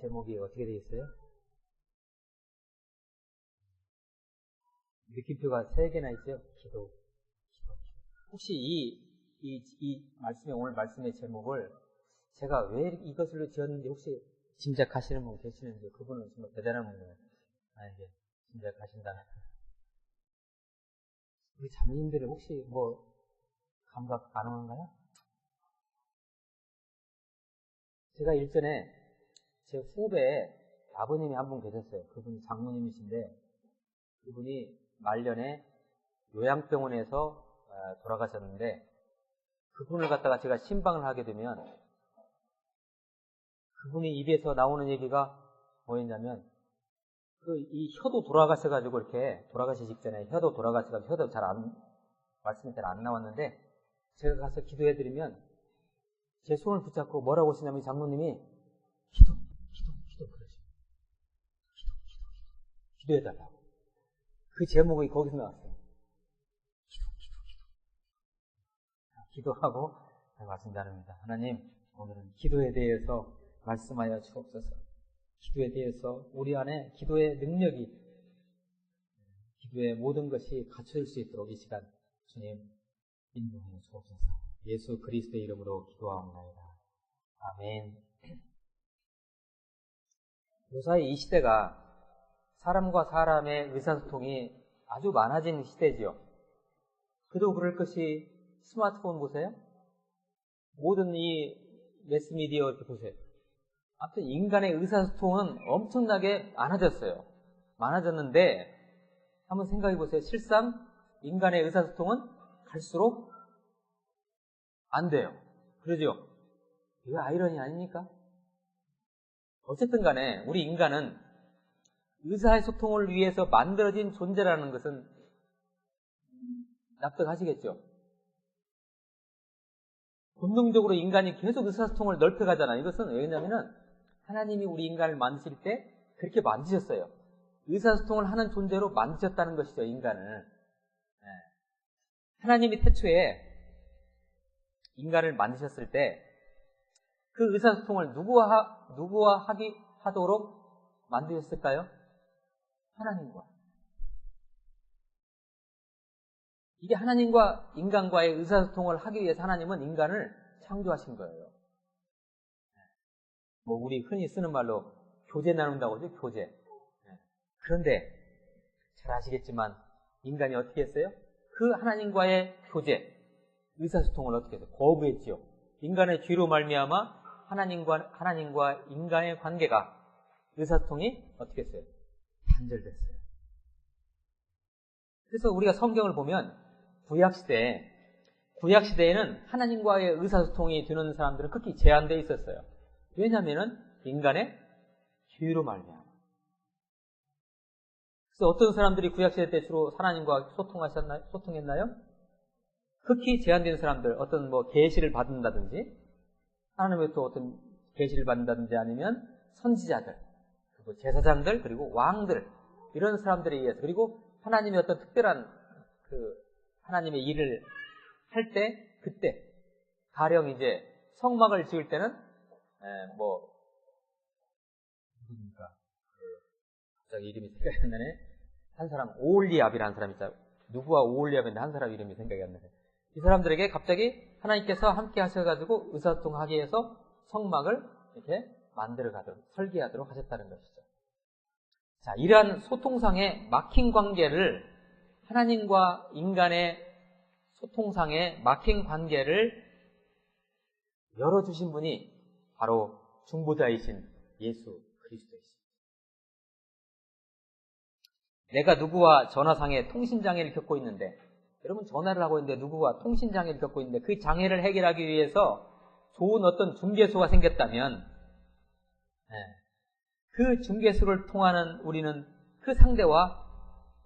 제목이 어떻게 되어 있어요? 느낌표가 3개나 있어요. 기도. 혹시 오늘 말씀의 제목을 제가 왜 이것으로 지었는지 혹시 짐작하시는 분 계시는지, 그분은 정말 대단한 분이에요. 이게 짐작하신다. 우리 자매님들은 혹시 뭐 감각 가능한가요? 제가 일전에 제 후배에 아버님이 한 분 계셨어요. 그분이 장모님이신데, 그분이 말년에 요양병원에서 돌아가셨는데, 그분을 갖다가 제가 신방을 하게 되면 그분이 입에서 나오는 얘기가 뭐였냐면, 이 혀도 돌아가셔가지고 이렇게 돌아가시 직전에 혀도 돌아가셔가지고 혀도 말씀이 잘 안 나왔는데, 제가 가서 기도해드리면 제 손을 붙잡고 뭐라고 하시냐면, 장로님이 기도 그러죠. 기도해달라고. 그 제목이 거기서 나왔어요. 기도하고 말씀 나눕니다. 하나님, 오늘은 기도에 대해서 말씀하여 주옵소서. 기도에 대해서 우리 안에 기도의 능력이, 기도의 모든 것이 갖춰질 수 있도록 이 시간 주님 인도하여 주옵소서. 예수 그리스도의 이름으로 기도하옵나이다. 아멘. 요사이 이 시대가 사람과 사람의 의사소통이 아주 많아진 시대지요. 그도 그럴 것이 스마트폰 보세요. 모든 이 매스미디어 이렇게 보세요. 아무튼 인간의 의사소통은 엄청나게 많아졌어요. 많아졌는데 한번 생각해 보세요. 실상 인간의 의사소통은 갈수록 안 돼요. 그러죠? 이거 아이러니 아닙니까? 어쨌든 간에 우리 인간은 의사소통을 위해서 만들어진 존재라는 것은 납득하시겠죠? 본능적으로 인간이 계속 의사소통을 넓혀가잖아요. 이것은 왜냐하면 하나님이 우리 인간을 만드실 때 그렇게 만드셨어요. 의사소통을 하는 존재로 만드셨다는 것이죠, 인간을. 하나님이 태초에 인간을 만드셨을 때 그 의사소통을 누구와 하도록 만드셨을까요? 하나님과. 이게 하나님과 인간과의 의사소통을 하기 위해서 하나님은 인간을 창조하신 거예요. 뭐 우리 흔히 쓰는 말로 교제 나눈다고 하죠, 교제. 그런데 잘 아시겠지만 인간이 어떻게 했어요? 그 하나님과의 교제, 의사소통을 어떻게 했어요? 거부했지요. 인간의 죄로 말미암아 하나님과 인간의 관계가, 의사소통이 어떻게 했어요? 단절됐어요. 그래서 우리가 성경을 보면 구약시대에는 하나님과의 의사소통이 되는 사람들은 극히 제한되어 있었어요. 왜냐하면 인간의 죄로 말미암아. 그래서 어떤 사람들이 구약시대 때 주로 하나님과 소통했나요? 극히 제한된 사람들, 어떤 계시를 받는다든지, 하나님으로부터 어떤 계시를 받는다든지, 아니면 선지자들, 그리고 제사장들, 그리고 왕들, 이런 사람들에 의해서, 그리고 하나님의 어떤 특별한 하나님의 일을 할 때, 그때 가령 이제 성막을 지을 때는 누굽니까? 갑자기 이름이 생각이 안 나네. 한 사람, 오홀리압이라는 사람이 있어요. 누구와 오홀리압인데 한 사람 이름이 생각이 안 나네. 이 사람들에게 갑자기 하나님께서 함께 하셔가지고 의사소통하기 위해서 성막을 이렇게 만들어가도록, 설계하도록 하셨다는 것이죠. 자, 이러한 소통상의 막힌 관계를, 하나님과 인간의 소통상의 막힌 관계를 열어주신 분이 바로 중보자이신 예수 그리스도이십니다. 내가 누구와 전화상의 통신장애를 겪고 있는데, 여러분 전화를 하고 있는데 누구와 통신장애를 겪고 있는데 그 장애를 해결하기 위해서 좋은 어떤 중개소가 생겼다면, 그 중개소를 통하는 우리는 그 상대와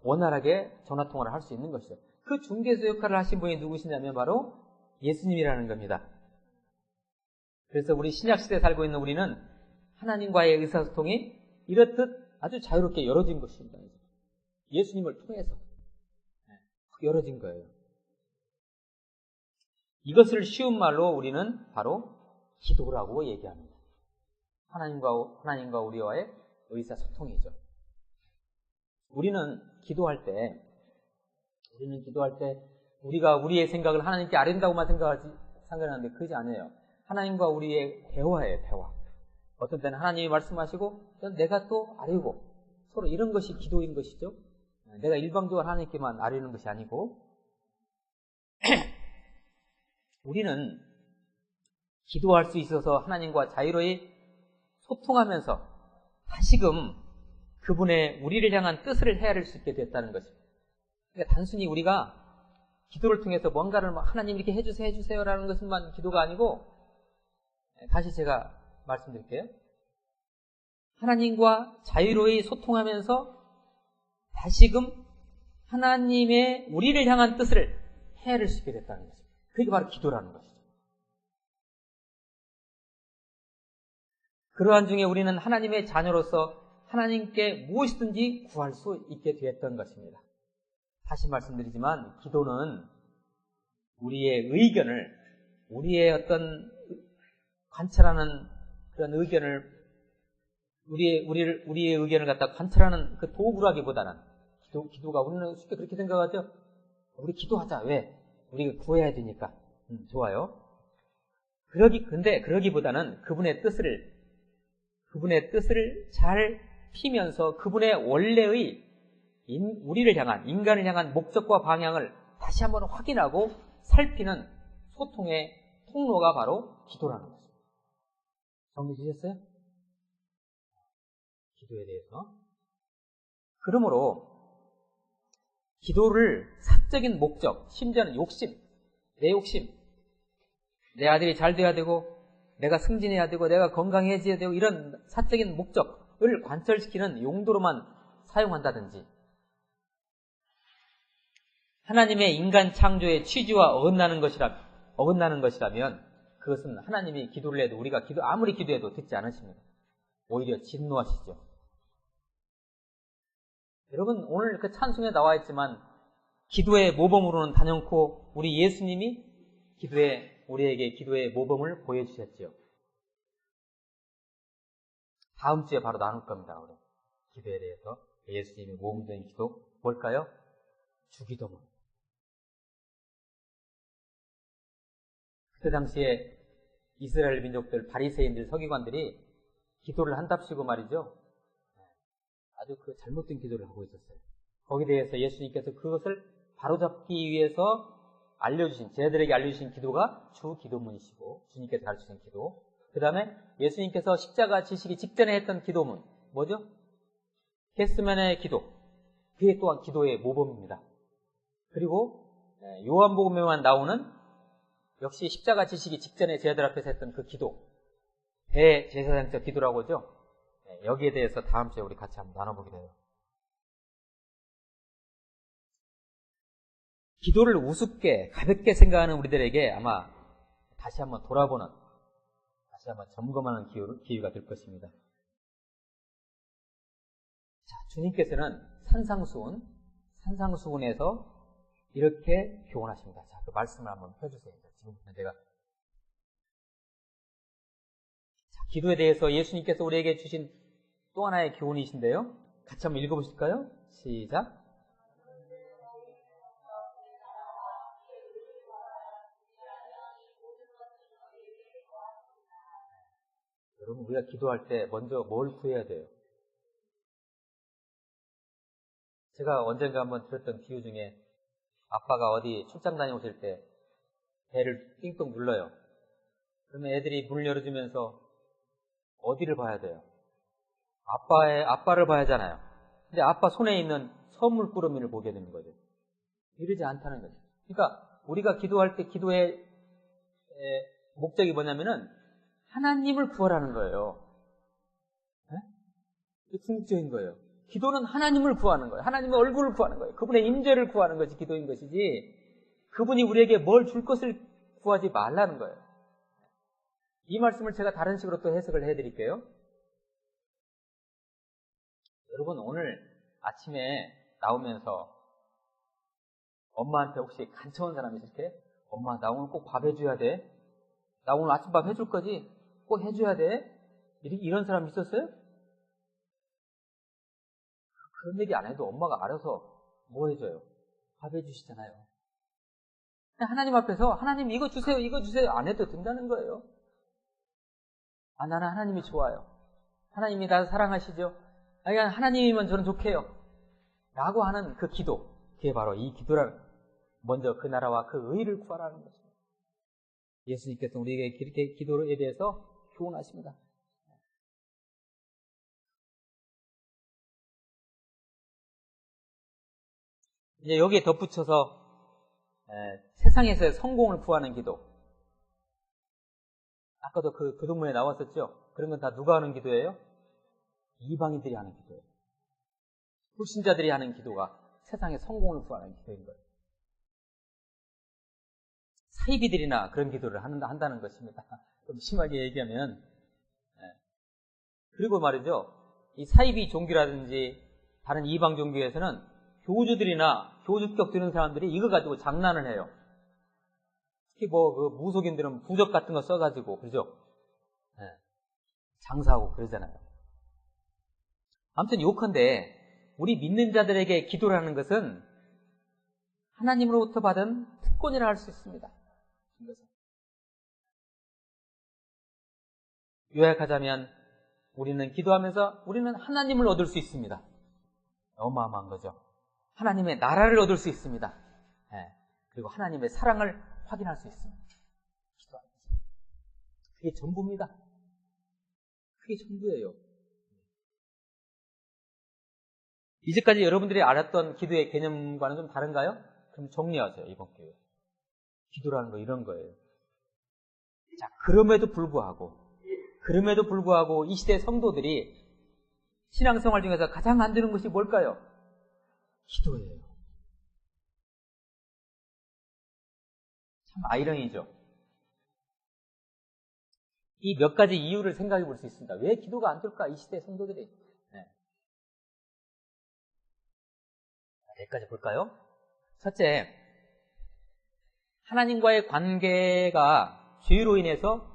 원활하게 전화통화를 할 수 있는 것이죠. 그 중개소 역할을 하신 분이 누구시냐면 바로 예수님이라는 겁니다. 그래서 우리 신약시대에 살고 있는 우리는 하나님과의 의사소통이 이렇듯 아주 자유롭게 열어진 것입니다. 예수님을 통해서 열어진 거예요. 이것을 쉬운 말로 우리는 바로 기도라고 얘기합니다. 하나님과 우리와의 의사소통이죠. 우리는 기도할 때 우리가 우리의 생각을 하나님께 아뢰는다고만 생각하는데 그러지 않아요. 하나님과 우리의 대화예요, 대화. 어떤 때는 하나님이 말씀하시고 내가 또 아뢰고 서로 이런 것이 기도인 것이죠. 내가 일방적으로 하나님께만 아뢰는 것이 아니고 우리는 기도할 수 있어서 하나님과 자유로이 소통하면서 다시금 그분의 우리를 향한 뜻을 헤아릴 수 있게 됐다는 것입니다. 그러니까 단순히 우리가 기도를 통해서 뭔가를 하나님 이렇게 해주세요라는 것만 기도가 아니고 다시 제가 말씀드릴게요. 하나님과 자유로이 소통하면서 다시금 하나님의 우리를 향한 뜻을 헤아릴 수 있게 됐다는 것입니다. 그게 바로 기도라는 것이죠. 그러한 중에 우리는 하나님의 자녀로서 하나님께 무엇이든지 구할 수 있게 되었던 것입니다. 다시 말씀드리지만 기도는 우리의 의견을, 우리의 어떤 관찰하는 그런 의견을, 우리의 의견을 갖다 관찰하는 그 도구라기보다는 기도가 우리는 쉽게 그렇게 생각하죠. 우리 기도하자. 왜? 우리가 구해야 되니까. 좋아요. 근데 그러기보다는 그분의 뜻을 잘 피면서 그분의 원래의 우리를 향한, 인간을 향한 목적과 방향을 다시 한번 확인하고 살피는 소통의 통로가 바로 기도라는 것입니다. 정리되셨어요? 기도에 대해서. 그러므로 기도를 사적인 목적, 심지어는 욕심, 내 아들이 잘 돼야 되고 내가 승진해야 되고 내가 건강해져야 되고 이런 사적인 목적을 관철시키는 용도로만 사용한다든지 하나님의 인간 창조의 취지와 어긋나는 것이라면 그것은 하나님이 기도를 해도 우리가 아무리 기도해도 듣지 않으십니다. 오히려 진노하시죠. 여러분 오늘 그 찬송에 나와 있지만 기도의 모범으로는 단연코 우리 예수님이 우리에게 기도의 모범을 보여주셨지요. 다음 주에 바로 나눌 겁니다. 우리 기도에 대해서 예수님의 모범적인 기도 뭘까요? 주기도문. 그때 당시에 이스라엘 민족들, 바리새인들, 서기관들이 기도를 한답시고 말이죠. 아주 그 잘못된 기도를 하고 있었어요. 거기에 대해서 예수님께서 그것을 바로잡기 위해서 제자들에게 알려주신 기도가 주기도문이시고 주님께서 가르치신 기도. 그 다음에 예수님께서 십자가 지시기 직전에 했던 기도문 뭐죠? 겟세마네 기도. 그게 또한 기도의 모범입니다. 그리고 요한복음에만 나오는 역시 십자가 지시기 직전에 제자들 앞에서 했던 그 기도, 대제사장적 기도라고 하죠. 여기에 대해서 다음 주에 우리 같이 한번 나눠보게 돼요. 기도를 우습게 가볍게 생각하는 우리들에게 아마 다시 한번 돌아보는, 다시 한번 점검하는 기회가 될 것입니다. 자, 주님께서는 산상수훈에서 이렇게 교훈하십니다. 자, 그 말씀을 한번 펴주세요. 지금부터 제가 기도에 대해서 예수님께서 우리에게 주신 또 하나의 교훈이신데요. 같이 한번 읽어보실까요? 시작. 여러분, 우리가 기도할 때 먼저 뭘 구해야 돼요? 제가 언젠가 한번 들었던 비유 중에 아빠가 어디 출장 다녀오실 때 배를 띵동 눌러요. 그러면 애들이 문을 열어주면서 어디를 봐야 돼요? 아빠를 봐야 하잖아요. 근데 아빠 손에 있는 선물 꾸러미를 보게 되는 거죠. 이러지 않다는 거죠. 그러니까 우리가 기도할 때 기도의 목적이 뭐냐면은 하나님을 구하라는 거예요. 이게 궁극적인 거예요. 기도는 하나님을 구하는 거예요. 하나님의 얼굴을 구하는 거예요. 그분의 임재를 구하는 것이 기도인 것이지 그분이 우리에게 뭘 줄 것을 구하지 말라는 거예요. 이 말씀을 제가 다른 식으로 또 해석을 해드릴게요. 여러분 오늘 아침에 나오면서 엄마한테 혹시 간청한 사람이 있을 때 엄마 나 오늘 꼭 밥 해줘야 돼. 나 오늘 아침밥 해줄 거지? 꼭 해줘야 돼. 이런 사람 있었어요? 그런 얘기 안 해도 엄마가 알아서 뭐 해줘요? 밥 해주시잖아요. 하나님 앞에서 하나님 이거 주세요, 이거 주세요 안 해도 된다는 거예요. 아, 나는 하나님이 좋아요. 하나님이 나를 사랑하시죠? 아니, 하나님이면 저는 좋게요. 라고 하는 그 기도, 그게 바로 이 기도를 먼저 그 나라와 그 의를 구하라는 것입니다. 예수님께서 우리에게 이렇게 기도에 대해서 교훈하십니다. 이제 여기에 덧붙여서 세상에서의 성공을 구하는 기도. 아까도 그 동문에 나왔었죠? 그런 건 다 누가 하는 기도예요? 이방인들이 하는 기도예요. 불신자들이 하는 기도가 세상의 성공을 구하는 기도인 거예요. 사이비들이나 그런 기도를 한다는 것입니다. 좀 심하게 얘기하면. 그리고 말이죠. 이 사이비 종교라든지 다른 이방 종교에서는 교주들이나 교주격 드는 사람들이 이거 가지고 장난을 해요. 특히 그 무속인들은 부적 같은 거 써가지고, 그죠? 장사하고 그러잖아요. 아무튼 요컨대, 우리 믿는 자들에게 기도를 하는 것은 하나님으로부터 받은 특권이라 할 수 있습니다. 요약하자면, 우리는 기도하면서 우리는 하나님을 얻을 수 있습니다. 어마어마한 거죠. 하나님의 나라를 얻을 수 있습니다. 그리고 하나님의 사랑을 확인할 수 있습니다. 기도하면서. 그게 전부입니다. 그게 전부예요. 이제까지 여러분들이 알았던 기도의 개념과는 좀 다른가요? 그럼 정리하세요, 이번 기회에. 기도라는 거 이런 거예요. 자, 그럼에도 불구하고 이 시대 성도들이 신앙생활 중에서 가장 안 되는 것이 뭘까요? 기도예요. 참 아이러니죠. 이 몇 가지 이유를 생각해 볼 수 있습니다. 왜 기도가 안 될까? 이 시대 성도들이. 몇 가지 볼까요? 첫째, 하나님과의 관계가 죄로 인해서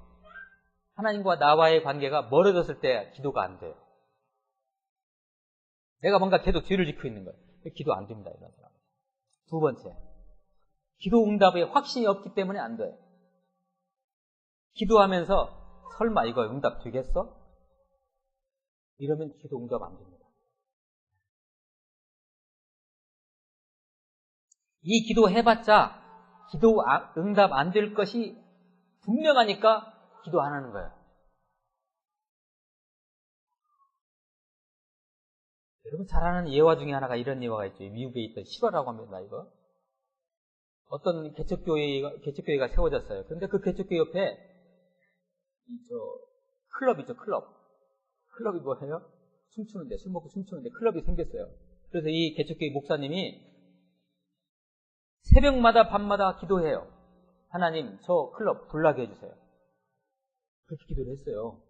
하나님과 나와의 관계가 멀어졌을 때 기도가 안 돼요. 내가 뭔가 계속 죄를 짓고 있는 거예요. 기도 안 됩니다. 이런 사람. 두 번째, 기도 응답에 확신이 없기 때문에 안 돼요. 기도하면서 설마 이거 응답 되겠어? 이러면 기도 응답 안 됩니다. 이 기도 해봤자 기도 응답 안 될 것이 분명하니까 기도 안 하는 거예요. 여러분 잘 아는 예화 중에 하나가 이런 예화가 있죠. 미국에 있던 실화라고 합니다. 이거 어떤 개척교회가 세워졌어요. 그런데 그 개척교회 옆에 클럽 있죠. 클럽이 뭐예요? 춤추는데, 술 먹고 춤추는데 클럽이 생겼어요. 그래서 이 개척교회 목사님이 새벽마다 밤마다 기도해요. 하나님, 저 클럽 불나게 해주세요. 그렇게 기도를 했어요.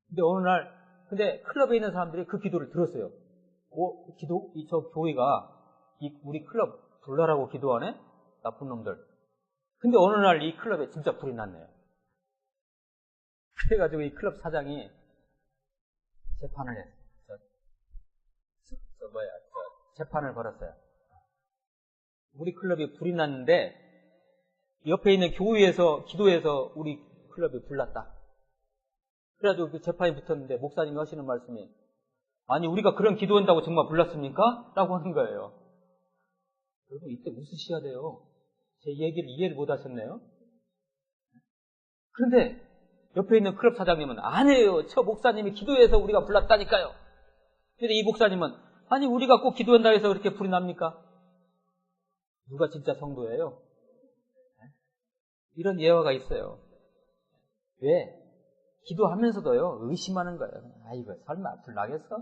근데 어느 날, 클럽에 있는 사람들이 그 기도를 들었어요. 저 교회가 우리 클럽 불나라고 기도하네? 나쁜 놈들. 근데 어느 날 이 클럽에 진짜 불이 났네요. 그래가지고 이 클럽 사장이 재판을 했어요. 재판을 벌였어요. 우리 클럽이 불이 났는데 옆에 있는 교회에서 기도해서 우리 클럽이 불났다. 그래가지고 그 재판이 붙었는데 목사님이 하시는 말씀이 아니 우리가 그런 기도한다고 정말 불났습니까? 라고 하는 거예요. 여러분 이때 웃으셔야 돼요. 제 얘기를 이해를 못 하셨네요. 그런데 옆에 있는 클럽 사장님은 아니에요. 저 목사님이 기도해서 우리가 불났다니까요. 근데 이 목사님은 아니 우리가 꼭 기도한다 해서 그렇게 불이 납니까? 누가 진짜 성도예요? 이런 예화가 있어요. 왜? 기도하면서도요, 의심하는 거예요. 이거 설마 불 나겠어?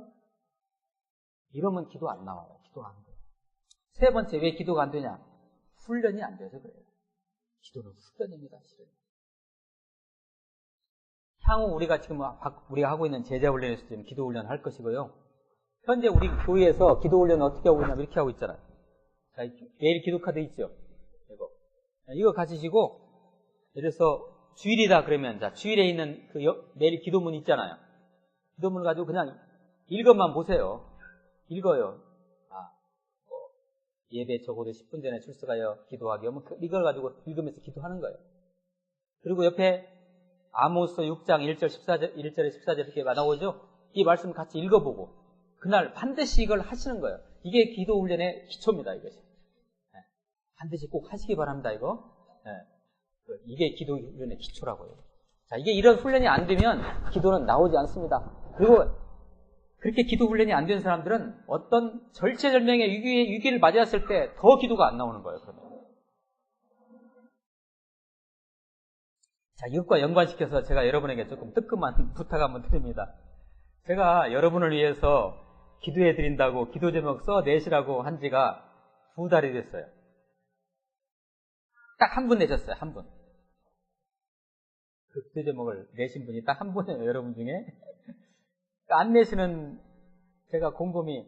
이러면 기도 안 나와요. 기도 안 돼요. 세 번째, 왜 기도가 안 되냐? 훈련이 안 돼서 그래요. 기도는 훈련입니다, 실은. 향후 우리가 하고 있는 제자 훈련에서 지금 기도 훈련 할 것이고요. 현재 우리 교회에서 기도 훈련 어떻게 하고 있냐면 이렇게 하고 있잖아요. 자, 매일 기도 카드 있죠? 이거 가지시고, 예를 들어서 주일이다 그러면, 자, 주일에 있는 매일 기도문 있잖아요. 기도문을 가지고 그냥 읽어만 보세요. 읽어요. 예배 적어도 10분 전에 출석하여 기도하기. 이걸 가지고 읽으면서 기도하는 거예요. 그리고 옆에 아모스 6장 1절 14절, 1절에 14절 이렇게 나오죠? 이 말씀 같이 읽어보고 그날 반드시 이걸 하시는 거예요. 이게 기도 훈련의 기초입니다, 이것이. 반드시 꼭 하시기 바랍니다, 이거. 이게 기도 훈련의 기초라고요. 자, 이게 이런 훈련이 안 되면 기도는 나오지 않습니다. 그리고 그렇게 기도 훈련이 안 된 사람들은 어떤 절체절명의 위기를 맞이했을 때 더 기도가 안 나오는 거예요, 그러면. 자, 이것과 연관시켜서 제가 여러분에게 조금 뜨끔한 부탁 한번 드립니다. 제가 여러분을 위해서 기도해 드린다고 기도 제목 써내시라고 한 지가 2달이 됐어요. 딱 한 분 내셨어요, 한 분. 그 기도 제목을 내신 분이 딱 한 분이에요, 여러분 중에. 안 내시는, 제가 곰곰이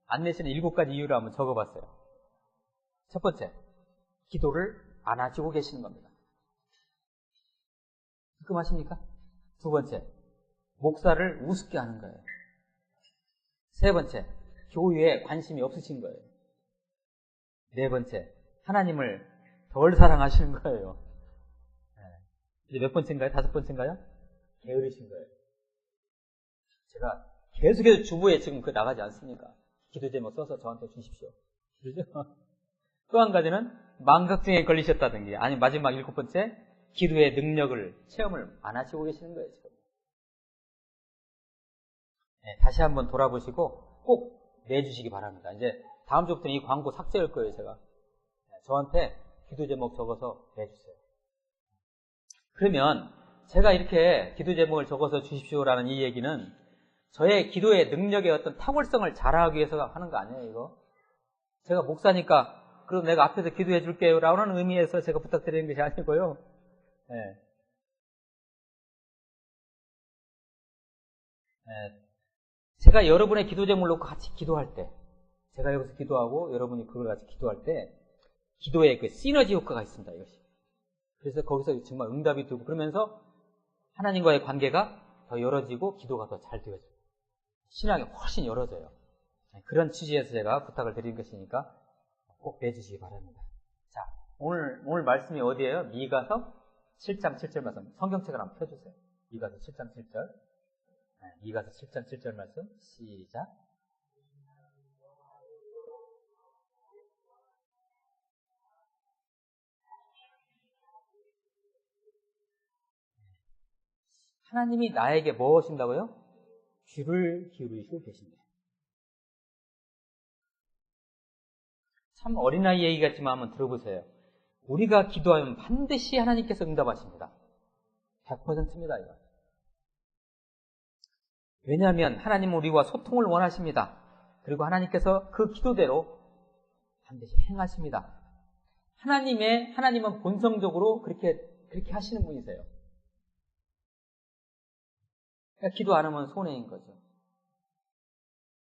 안 내시는 7가지 이유를 한번 적어봤어요. 첫 번째, 기도를 안 하시고 계시는 겁니다. 뜨끔하십니까? 두 번째, 목사를 우습게 하는 거예요. 세 번째, 교회에 관심이 없으신 거예요. 네 번째, 하나님을 덜 사랑하시는 거예요. 이제 몇 번째인가요? 5번째인가요? 게으르신 거예요. 제가 계속해서 주보에 지금 나가지 않습니까? 기도 제목 써서 저한테 주십시오. 그렇죠? 또 한 가지는 망각증에 걸리셨다든지, 아니 마지막 7번째, 기도의 능력을 체험을 안 하시고 계시는 거예요, 지금. 다시 한번 돌아보시고 꼭 내주시기 바랍니다. 이제 다음 주부터는 이 광고 삭제할 거예요, 제가. 저한테 기도 제목 적어서 내주세요. 그러면 제가 이렇게 기도 제목을 적어서 주십시오라는 이 얘기는 저의 기도의 능력의 어떤 탁월성을 자랑하기 위해서 하는 거 아니에요, 이거? 제가 목사니까 그럼 내가 앞에서 기도해 줄게요 라는 의미에서 제가 부탁드리는 것이 아니고요. 제가 여러분의 기도 제목을 놓고 같이 기도할 때, 제가 여기서 기도하고 여러분이 그걸 같이 기도할 때 기도의 그 시너지 효과가 있습니다, 이것이. 그래서 거기서 정말 응답이 되고 그러면서 하나님과의 관계가 더 열어지고 기도가 더 잘 되어져요. 신앙이 훨씬 열어져요. 그런 취지에서 제가 부탁을 드린 것이니까 꼭 내주시기 바랍니다. 자, 오늘 말씀이 어디예요? 미가서 7장 7절 말씀. 성경책을 한번 펴주세요. 미가서 7장 7절. 미가서 7장 7절 말씀. 시작. 하나님이 나에게 뭐 하신다고요? 귀를 기울이시고 계신다. 참 어린아이 얘기 같지만 한번 들어보세요. 우리가 기도하면 반드시 하나님께서 응답하십니다. 100%입니다, 이거. 왜냐하면 하나님은 우리와 소통을 원하십니다. 그리고 하나님께서 그 기도대로 반드시 행하십니다. 하나님은 본성적으로 그렇게 하시는 분이세요. 그러니까 기도 안 하면 손해인 거죠.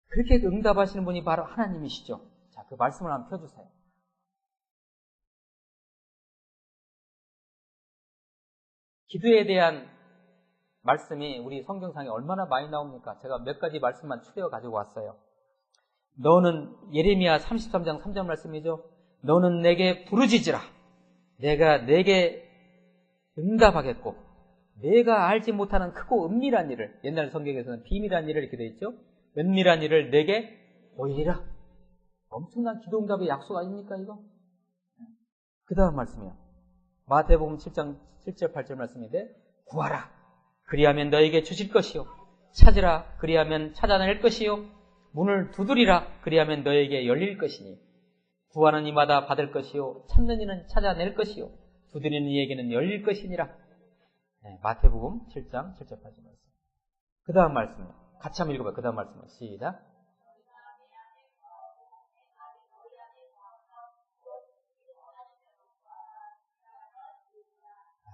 그렇게 응답하시는 분이 바로 하나님이시죠. 자, 그 말씀을 한번 펴주세요. 기도에 대한 말씀이 우리 성경상에 얼마나 많이 나옵니까? 제가 몇 가지 말씀만 추려 가지고 왔어요. 너는 예레미야 33장 3절 말씀이죠. 너는 내게 부르짖으라. 내가 내게 응답하겠고 내가 알지 못하는 크고 은밀한 일을, 옛날 성경에서는 비밀한 일을 이렇게 되어 있죠. 은밀한 일을 내게 보이리라. 엄청난 기도 응답의 약속 아닙니까 이거? 그 다음 말씀이요. 마태복음 7장 7절 8절 말씀인데 구하라. 그리하면 너에게 주실 것이요. 찾으라. 그리하면 찾아낼 것이요. 문을 두드리라. 그리하면 너에게 열릴 것이니 구하는 이마다 받을 것이요. 찾는 이는 찾아낼 것이요. 두드리는 이에게는 열릴 것이니라. 마태복음 7장 7절 8절 말씀. 그 다음 말씀이요. 같이 한번 읽어봐요. 그 다음 말씀을 시작.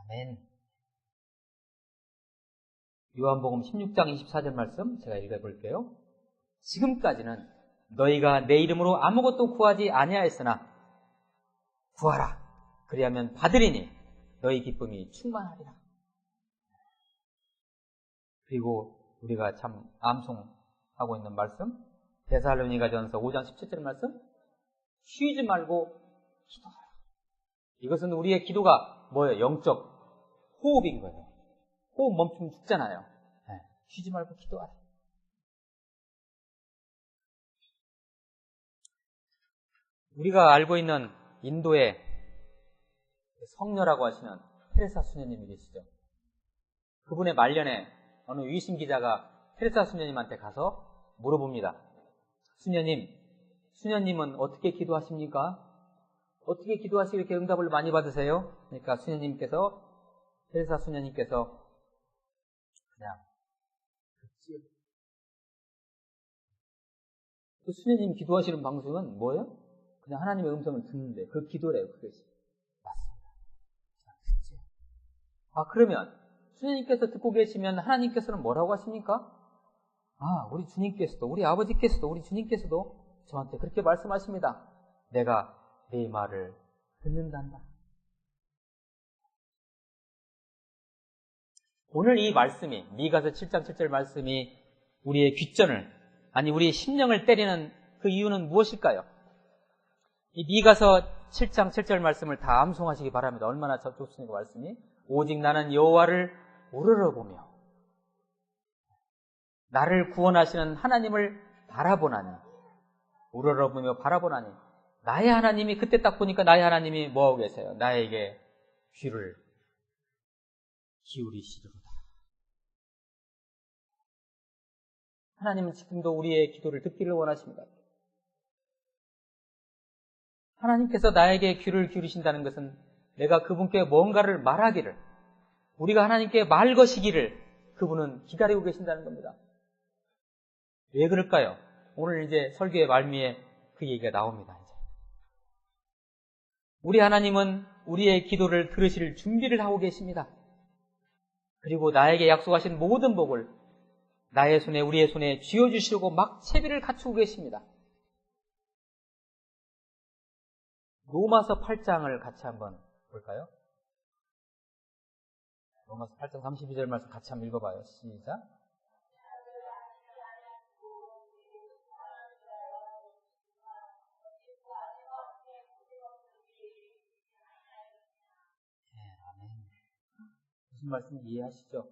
아멘. 요한복음 16장 24절 말씀 제가 읽어볼게요. 지금까지는 너희가 내 이름으로 아무것도 구하지 아니하였으나 구하라. 그리하면 받으리니 너희 기쁨이 충만하리라. 그리고 우리가 참 암송하고 있는 말씀, 데살로니가전서 5장 17절 말씀, 쉬지 말고 기도하라. 이것은 우리의 기도가 뭐예요? 영적 호흡인 거예요. 호흡 멈추면 죽잖아요. 네. 쉬지 말고 기도하라. 우리가 알고 있는 인도의 성녀라고 하시는 테레사 수녀님이 계시죠. 그분의 말년에 어느 위심 기자가 테레사 수녀님한테 가서 물어봅니다. 수녀님은 어떻게 기도하십니까? 어떻게 기도하시고 이렇게 응답을 많이 받으세요? 그러니까 테레사 수녀님께서 그냥 그치요. 그 수녀님 기도하시는 방식은 뭐예요? 그냥 하나님의 음성을 듣는데 그 기도래요. 그것이 맞습니다. 그냥 듣지요. 그러면 수녀님께서 듣고 계시면 하나님께서는 뭐라고 하십니까? 우리 주님께서도, 우리 아버지께서도, 우리 주님께서도 저한테 그렇게 말씀하십니다. 내가 네 말을 듣는단다. 오늘 이 말씀이, 미가서 7장 7절 말씀이 우리의 귓전을, 아니 우리의 심령을 때리는 그 이유는 무엇일까요? 이 미가서 7장 7절 말씀을 다 암송하시기 바랍니다. 얼마나 좋습니까, 말씀이? 오직 나는 여호와를 우러러보며 나를 구원하시는 하나님을 바라보나니, 우러러보며 바라보나니, 나의 하나님이, 그때 딱 보니까 나의 하나님이 뭐하고 계세요? 나에게 귀를 기울이시리로다. 하나님은 지금도 우리의 기도를 듣기를 원하십니다. 하나님께서 나에게 귀를 기울이신다는 것은 내가 그분께 뭔가를 말하기를, 우리가 하나님께 말 것이기를 그분은 기다리고 계신다는 겁니다. 왜 그럴까요? 오늘 이제 설교의 말미에 그 얘기가 나옵니다. 이제. 우리 하나님은 우리의 기도를 들으실 준비를 하고 계십니다. 그리고 나에게 약속하신 모든 복을 나의 손에, 우리의 손에 쥐어주시려고 막 채비를 갖추고 계십니다. 로마서 8장을 같이 한번 볼까요? 로마서 8장 32절 말씀 같이 한번 읽어봐요. 시작. 무슨 말씀인지 이해하시죠?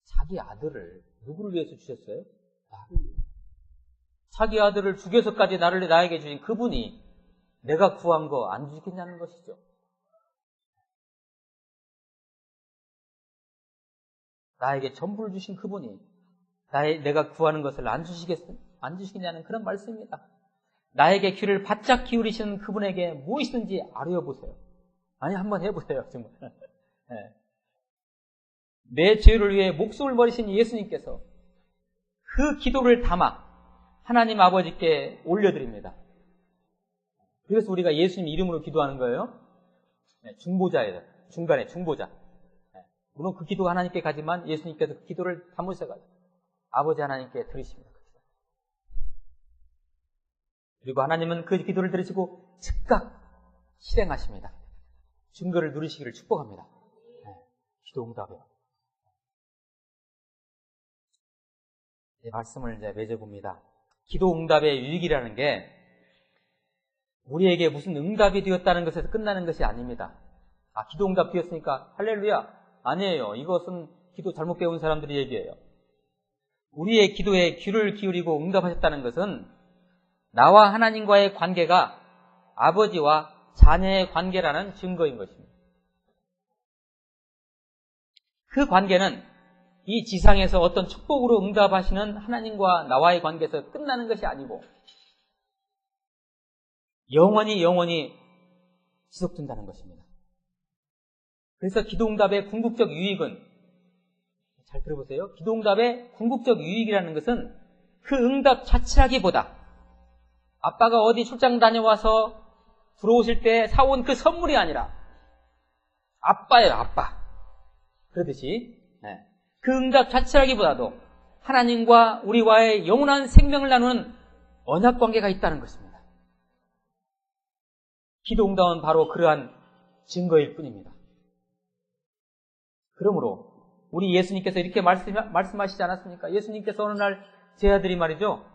자기 아들을 누구를 위해서 주셨어요? 나를 위해서. 자기 아들을 죽여서까지 나에게 주신 그분이 내가 구한 거 안 주시겠냐는 것이죠. 나에게 전부를 주신 그분이 내가 구하는 것을 안 주시겠냐는 그런 말씀입니다. 나에게 귀를 바짝 기울이시는 그분에게 무엇이든지 아뢰어보세요. 아니, 한번 해보세요, 정말. 네. 내 죄를 위해 목숨을 버리신 예수님께서 그 기도를 담아 하나님 아버지께 올려드립니다. 그래서 우리가 예수님 이름으로 기도하는 거예요. 네, 중보자예요. 중간에 중보자. 네, 물론 그 기도가 하나님께 가지만 예수님께서 그 기도를 담으셔가지고 아버지 하나님께 들으십니다. 그리고 하나님은 그 기도를 들으시고 즉각 실행하십니다. 증거를 누리시기를 축복합니다. 네, 기도 응답이요. 이 말씀을 이제 맺어봅니다. 기도 응답의 유익이라는 게 우리에게 무슨 응답이 되었다는 것에서 끝나는 것이 아닙니다. 기도 응답 되었으니까 할렐루야. 아니에요. 이것은 기도 잘못 배운 사람들의 얘기예요. 우리의 기도에 귀를 기울이고 응답하셨다는 것은 나와 하나님과의 관계가 아버지와 자녀의 관계라는 증거인 것입니다. 그 관계는 이 지상에서 어떤 축복으로 응답하시는 하나님과 나와의 관계에서 끝나는 것이 아니고 영원히 지속된다는 것입니다. 그래서 기도응답의 궁극적 유익은, 잘 들어보세요. 기도응답의 궁극적 유익이라는 것은 그 응답 자체라기보다 아빠가 어디 출장 다녀와서 들어오실 때 사온 그 선물이 아니라 아빠예요, 아빠. 그러듯이 그 응답 자체라기보다도 하나님과 우리와의 영원한 생명을 나누는 언약관계가 있다는 것입니다. 기도응답은 바로 그러한 증거일 뿐입니다. 그러므로 우리 예수님께서 이렇게 말씀하시지 않았습니까? 예수님께서 어느 날 제 아들이 말이죠.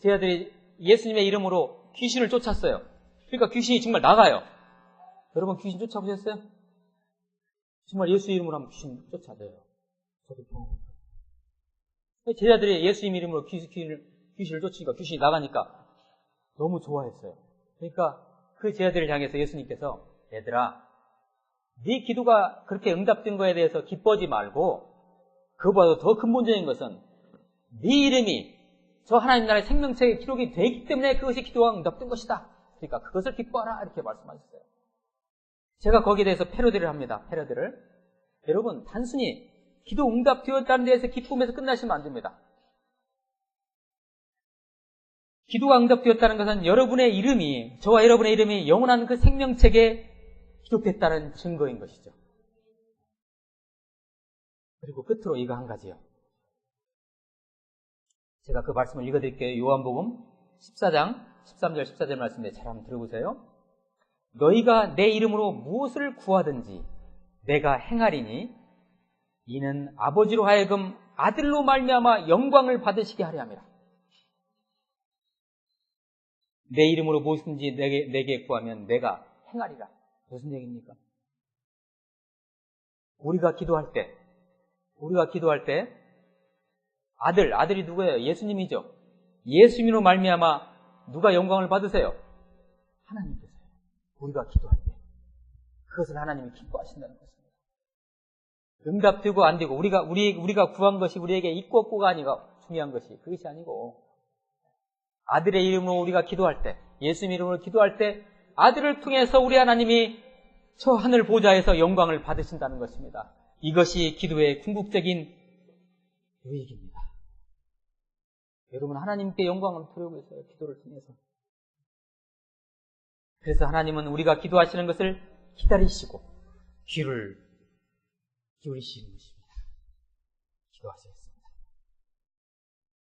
제 아들이 예수님의 이름으로 귀신을 쫓았어요. 그러니까 귀신이 정말 나가요. 여러분 귀신 쫓아보셨어요? 정말 예수 이름으로 하면 귀신 쫓아져요. 저도 경험했어요. 제 아들이 예수님 이름으로 귀신을 쫓으니까 귀신이 나가니까 너무 좋아했어요. 그러니까 그 제 아들을 향해서 예수님께서 얘들아, 네 기도가 그렇게 응답된 거에 대해서 기뻐하지 말고 그보다 더 근본적인 것은 네 이름이 저 하나님 나라의 생명책에 기록이 되기 때문에 그것이 기도가 응답된 것이다. 그러니까 그것을 기뻐하라 이렇게 말씀하셨어요. 제가 거기에 대해서 패러디를 합니다. 패러디를. 여러분 단순히 기도 응답되었다는 데에서 기쁨에서 끝나시면 안 됩니다. 기도가 응답되었다는 것은 여러분의 이름이, 저와 여러분의 이름이 영원한 그 생명책에 기록됐다는 증거인 것이죠. 그리고 끝으로 이거 한 가지요. 제가 그 말씀을 읽어드릴게요. 요한복음 14장 13절 14절 말씀인데 잘 한번 들어보세요. 너희가 내 이름으로 무엇을 구하든지 내가 행하리니 이는 아버지로 하여금 아들로 말미암아 영광을 받으시게 하려 함이라. 내 이름으로 무엇이든지 내게 구하면 내가 행하리라. 무슨 얘기입니까? 우리가 기도할 때 아들이 누구예요? 예수님이죠. 예수님으로 말미암아 누가 영광을 받으세요? 하나님께서요. 우리가 기도할 때 그것을 하나님이 기뻐하신다는 것입니다. 응답되고 안 되고 우리가 구한 것이 우리에게 있고 없고가 아니고 중요한 것이 그것이 아니고 아들의 이름으로 우리가 기도할 때, 예수님 이름으로 기도할 때 아들을 통해서 우리 하나님이 저 하늘 보좌에서 영광을 받으신다는 것입니다. 이것이 기도의 궁극적인 유익입니다. 여러분 하나님께 영광을 돌리고 있어요. 기도를 통해서. 그래서 하나님은 우리가 기도하시는 것을 기다리시고 귀를 기울이시는 것입니다. 기도하세요.